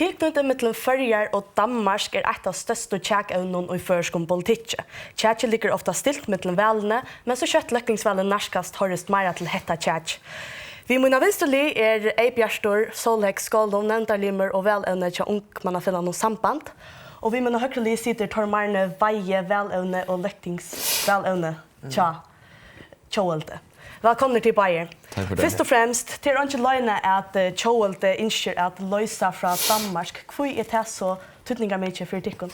Tilknyttet mellom Føroyar og Danmark et av største tjekevnene i førskom politikk. Tjekket ligger ofte stilt mellom velene, men så kjøtt løkningsvelen nærskast høres mer til hetta tjekk. Vi munna vinsterlig Eibjærstor, Solhek, Skåldom, Nentarlimer og velevne til ungmannafinnan og samband. Og vi munna høykrelig sitter Tormarne, Veie, velevne og løkningsvelevne til Tjåelte. Velkommen til Bayer. Takk for det. Først og fremst, til ikke løgnet at Tjåelte ønsker at løse fra Danmark. Hvor det så tydninger mye for tikkene?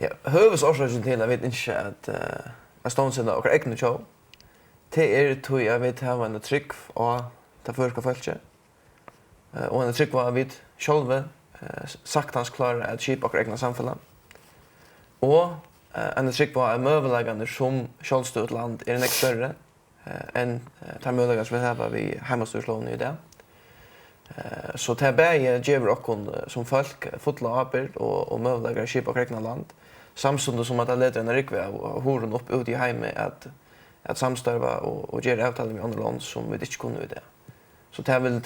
Ja, høvesårsaken til at vi ikke at stående og egne tjå. Det tror jeg vi har en trygg og det første følelse. Og en trygg var vi selv saktans klarer at kjipe og egne samfunnet. Og en trygg var møvelegene som selvstøtt land en ikke større enn de møvelegene som vi har vi hjemmestyrslån i det. Så det bare gjør dere som folk fotla arbeid og møvelegere kjipe og egne land. Samtidig som at det leder en rikve av horen opp ut i hjemme at samstarva og gjøre avtaler med andre land som vi ikke kunne i det. Så det vil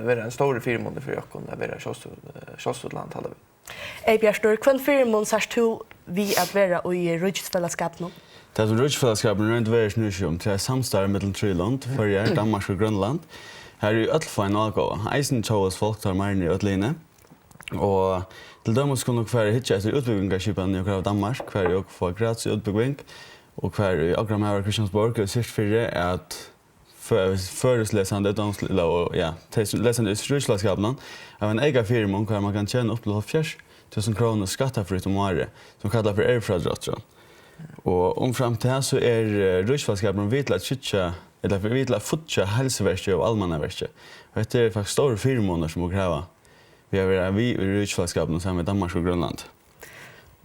være en stor firmåned for dere å være kjølstort land, taler vi. Eibjærstor, hvem firmåned sørst du vi at være i Ríkisfelagsskapurin? Det som Ríkisfelagsskapurin er ikke veldig snusig om. Det samstarve mellom tre land, Føroyar, Danmark og Grønland. Her er jo ødelfein avgåva. Eisen tjåes folk tar mer i ødeline. Og til dømes kunne dere være hitje etter utbygging av skipene i Danmark, hver jo få gratis utbygging. Og hver i Agram her Kristiansborg og sist fire at føreslesende utdanningslilla og ja, lesende i Ríkisfelagsskapurin av en egen firma hvor man kan tjene opp til 70.000 kroner skattefritt om året, som kallar for erfradrottra. Og fram til her så Ríkisfelagsskapurin vitla skitja eller vitla futja helseverket og allmannaverket. Og dette er faktisk store firmaer som må kreve. Vi har i Ríkisfelagsskapurin sammen med Danmark og Grønland.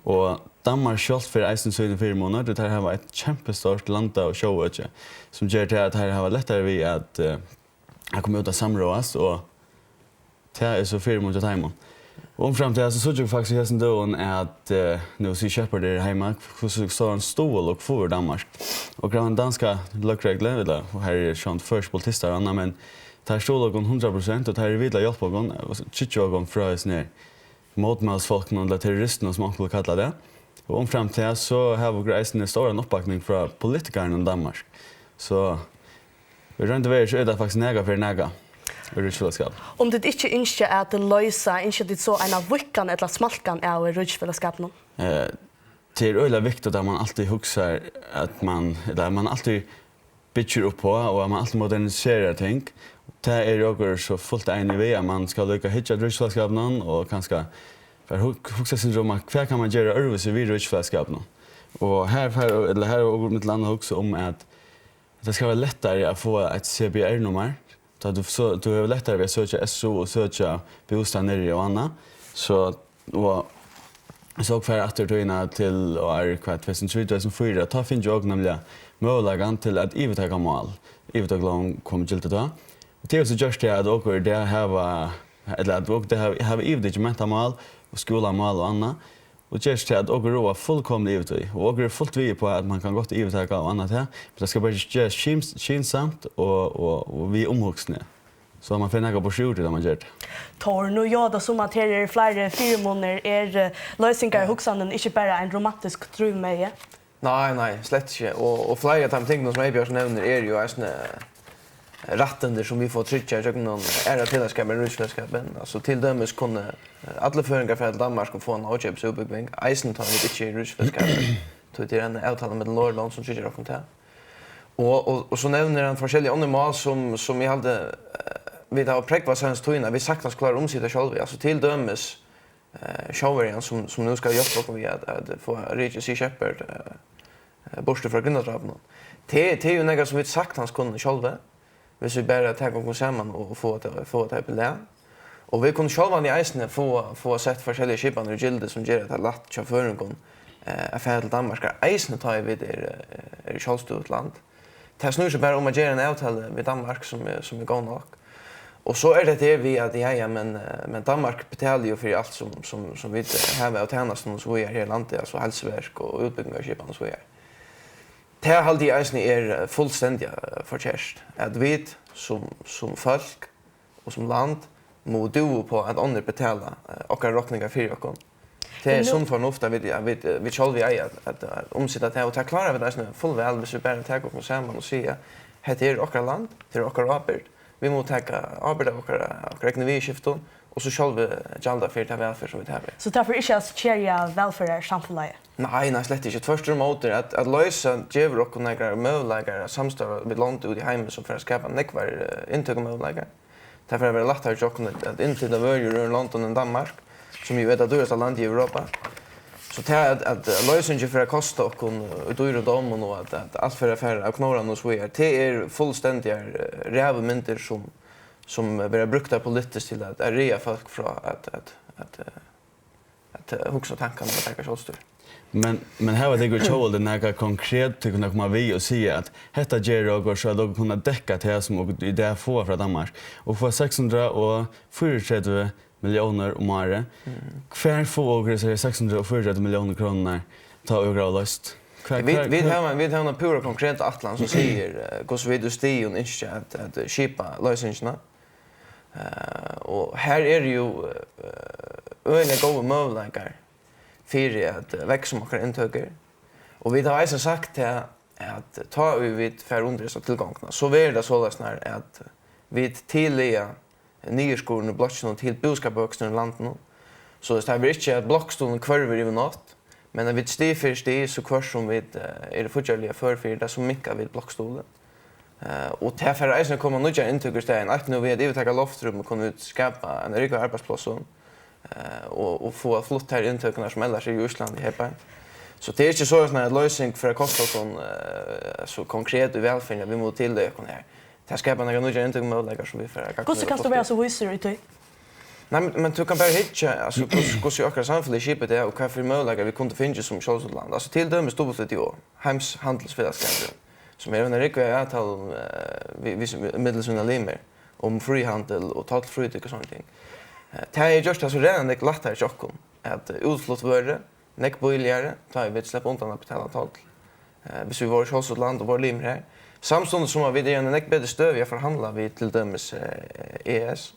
Og Danmark kjølt for eisen søgne firmaer, det her var et kjempestort landa og sjåøtje, som gjør til at her har lettere vi at komme ut av samrådast, og det er så firmaer til heimen. Og fram til her så synes jeg faktisk i hessen døren at når vi kjøper det hjemme, så står en stål og for Danmark. Og det er en danska løkregler, og her er sånn først politister og annet, men det er stål og 100%, og det er videre hjelp og ikke og fra oss ned motmålsfolkene eller terroristene som man skulle kalle det. Og fram til her så har vi greisen en stor oppbakning fra politikerne i Danmark. Så vi rønte ved så er det faktisk nega for nega. Om du ikke ønsker at løse, ønsker du så en av vikene eller smalkene av Ríkisfelagsskapurin? Det er øyelig viktig at man alltid husker at man alltid bygger opp på, og at man alltid moderniserer ting. Det er jo så fullt enig ved at man skal lykke hitje Ríkisfelagsskapurin, og kanskje husker syndrom at hva kan man gjøre øvelse vid Ríkisfelagsskapurin. Og her er mitt land også om at det skal være lettere å få et CBR-nummer. Du har lettere ved å søke SO og søke bostad nere og annet. Så for at du inn til å 2003-2004, da finner jeg også nemlig mulighet til at ivetakka mål. Ivetakka kommer til det da. Det er også gjørst det at dere har ivetakka mentamål, skolamål og annet. Og gjørst det at dere er fullkomlig ivetakka. Og dere er fullt vid på at man kan godt ivetakka og annet her. Men det skal bare gjøres kinsamt og vi omhugsne. Så man finner på skjorte da man gjør det. Tor, nå gjør det som at her er flere firmåner, løsninger i hoksanen ikke bare en romantisk drømme? Nei, slett ikke. Og flere av de tingene som Eibjørsen nevner er jo rettender som vi får trykke i noen tilhetsskap med Ríkisfelagsskapurin. Altså til dømes kunne alle føringer fra Danmark få en avkjøpsutbygging. Eisen tar vi ikke i Ríkisfelagsskapurin. Det er en avtale med Nordland som trykker dere til. Og så nevner han forskjellige andre mål som vi hadde vi har prekva sens tøyna, vi saktans klarer omsida selv. Altså til dømes sjåverien som nu skal hjelpe oss ved at få Ríkis i kjøper borste fra grunnadraven. Det er jo noe som vi saktans kunne selv, hvis vi bare tar oss sammen og få det på det. Og vi kunne selv i eisene få sett forskjellige skipene og gilder som gjør at det er lagt til føringen til Danmark. Eisene tar vi i kjølstort land. Det snur seg bare om å gjøre en avtale med Danmark som er god nok. Og så er det vi at men Danmark betaler jo for alt som vi har av tjenesten som vi er her i landet, altså helseverk og utbygging av skipene som vi er. Det er alltid eisen fullstendig forkjærst. At vi som folk og som land må du på att andra betala och räkningar för oss. Det är sån förnuft att vi själva är att omsätta det och ta klara vi det full väl hvis vi bara tar oss samman och säga det är vårt land, det är vår arbete. Vi måste ta arbete av våra ekonomiskiften och så själva gälda för det välfärd som vi har. Så därför inte att kärja välfärd samhället? Nej, slett inte. Först och främst att lösa ger och några möjligheter samstarva med land ut i hemmet som för att skapa nekvar intag möjligheter. Därför är det lättare att inflytta vörjur ur London än Danmark, som ju är det dyraste land i Europa. Så det är att lösningen för att kosta och dyra domen och att allt för affärer av knorran och så vidare, det är fullständiga rävmynter som börjar brukta politiskt till att rea folk från att huxa tankarna och tänka självstyr. Men här var det ju tjål den här konkret till kunna komma vi och säga att detta ger och så att de kunna täcka det som i det får från Danmark och få 634 miljoner om året. Kvar får och 634 miljoner kronor ta över löst. Vi har en pura konkret atlan som säger hur så vid sti och inte att skipa lösningarna. Och här är det ju öliga goda möjligheter för att växa våra intöker. Och vi har också sagt att ta vi för underresa tillgångarna så är det så att vi tillliga nyerskorna och blocken till boskapböxorna i landet. Så det är inte att blockstolen kvarver i natt, men när vi sti för sti så kvar som vi är det fortfarande för det som mycket vid blockstolen. Och därför är det kommer nya intökerstegen att nu vi det ta loftrum och kunna skapa en riktig arbetsplats och få flott här intökarna som ellers i Island i Hepa. Så det är inte så att lösning för att kosta så konkret och välfärd vi måste till det här. Det skapar några nya intökmöjligheter som vi får. Hur kan du vara så visar i det? Nej, men du kan bara hitta alltså hur akkurat samhället skipet det och vad för möjligheter vi kunde finna som självstående. Alltså till dömes dubbelt i år. Heims handelsfällskapet som är en riktig avtal vi middelsvunna limer om frihandel och total frihet och sånt ting. Det är just alltså redan det lättare tjockon att utflott vörre, nek billigare, tar vi släppa undan att betala toll. Hvis vi var i självstående och var limer här. Samstundes som vi det en nek bättre stöd vi förhandlar vi till dömes ES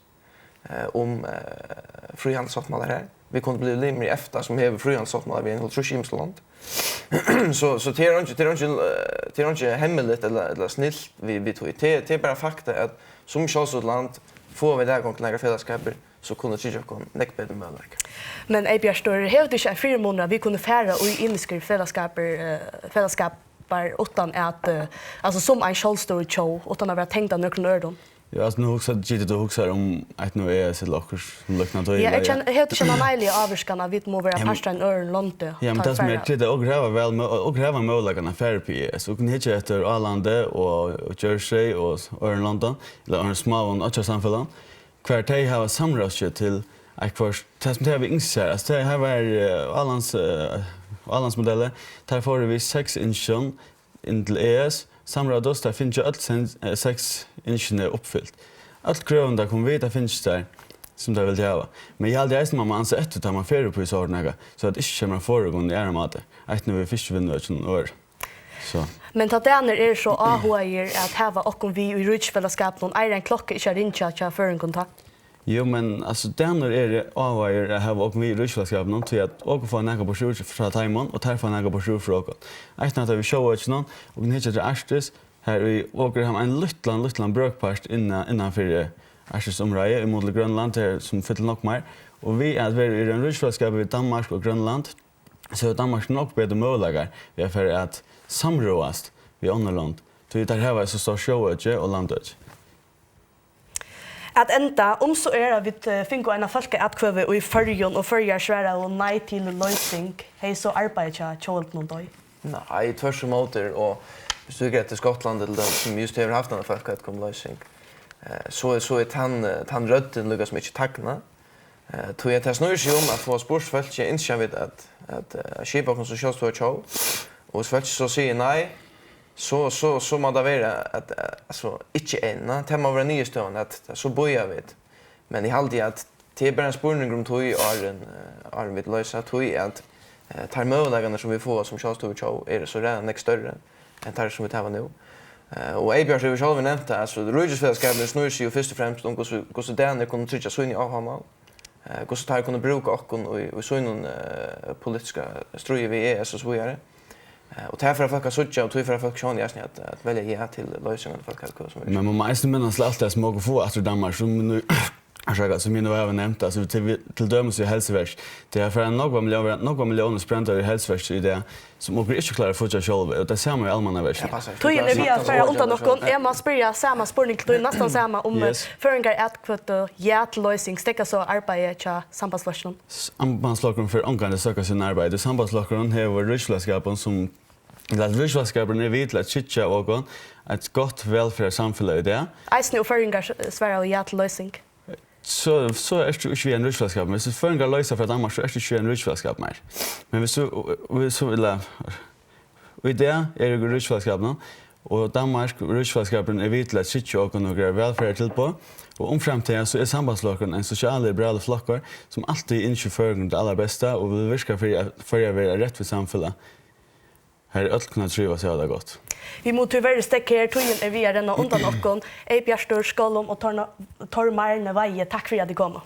om frihandelsavtalet här. Vi kunde bli limer i EFTA som har frihandelsavtalet vid en helt regimsland. Så det är inte hemligt eller snillt vi tog. Det är bara fakta att som självstående får vi där gång några fällskapar så kunde det inte nekbättre möjligheter. Men Eibjørn står helt inte 4 månader vi kunde färra och i indiska fällskapar utan att alltså som en självstor show utan att vara tänkt av några öron. Ja, alltså nu också gitt du också om att nu är så lockers som lucknar då. Ja, jag känner möjliga avskarna vid må vara pastan öron långt. Ja, men det som är det och gräva väl och gräva möjligheterna för PS och kan hitta efter Arlanda och Jersey och London eller en small och samhällen. Kvar det har samrådsköt till att först det som det vi inser att det här var Allands modeller tar för vi 6 inchen in till ES samrådos där finns ju allt 6 inchen uppfyllt. Allt grönda kommer vi där finns där som det vill göra. Men jag hade man anser ett att man färre på så ordnaga så att inte kommer föregående är mat. Att nu vi fiskvinner och år. Så. Men ta där är så ahoer att hava och vi i Ríkisfelagsskapurin någon är en klocka i rincha för en kontakt. Jo, men alltså där är det ahoer att hava och vi i Ríkisfelagsskapurin till att och få några broschyrer från Taimon och ta få några broschyrer för oss. Att när vi show ut någon och ni hittar Astres här vi åker hem en liten brökpast innanför Astres område i mot Grönland som fyller nog mer. Och vi är i den Ríkisfelagsskapurin i Danmark och Grönland. Så Danmark nog bättre möjligheter vi för att samråast vid andra land. Så det här var så stor show och landet. Att ända så är vi finko en folka att kväve och i förjon och förjar svära och nej till lösning. Hej så arbetar jag cholt någon dag. Nej, tvärs emot och hvis du till Skottland eller som just har haft en folka att komma lösning. Så är han rötten lugas mycket tackna. Tog jag test nu sig om att få sportsfält jag inte vet att skipa kom så körs show och så säger nej så må det vara att alltså inte ena tema vara nystående att så bojar vi men i halvtid att det är bara en spårning om tog är vid lösa tog att tar möjligheterna som vi får som körs show är det så redan nästa större än tar som vi tar nu Och Eibjörn har ju själv nämnt det, alltså Ríkisfelagsskapurin snurrar sig ju först och främst om hur Danne kunde trycka så in i avhammar. Hur tar kunde bruka och så in politiska ströjer vi är så vidare. Och därför har folk sökt och därför har folk sjön att välja ja till lösningen folk har som. Men man måste minnas allt det som man få att Danmark som nu som jag har nämnt, alltså till dömes i hälsoverk. Det är för några miljoner sprändare i hälsoverk i det som man inte klarar att få sig själv. Och det ser man i allmänna verk. Tog är vi att föra undan någon. Är man spyrja samma spårning till nästan samma om föringar att ja till lösning stäcka så arbete till sambandslösningen. Sambandslösningen för omgående söka sin arbete. Sambandslösningen har Ríkisfelagsskapurin som Ríkisfelagsskapurin är vid att chitcha och ett gott välfärdssamhälle i det. Eisne och föringar svära ja till lösning. Så är det inte en Ríkisfelagsskap. Men hvis föringar löser för Danmark så är det inte en Ríkisfelagsskap mer. Men hvis så vill och det är det Ríkisfelagsskapen och Danmark Ríkisfelagsskapen är vid att chitcha och några välfärd till på. Och om framtiden så är sambandslösningen en socialliberal flockar som alltid inte föringar det allra bästa och vill virka för att vara rätt för samhället. Här är allt kunna trivas så det gott. Vi må tyvärr stäcka här tiden är vi är denna undan och Eibjörn Skolom och Tormarne Veje. Tack för att du kom.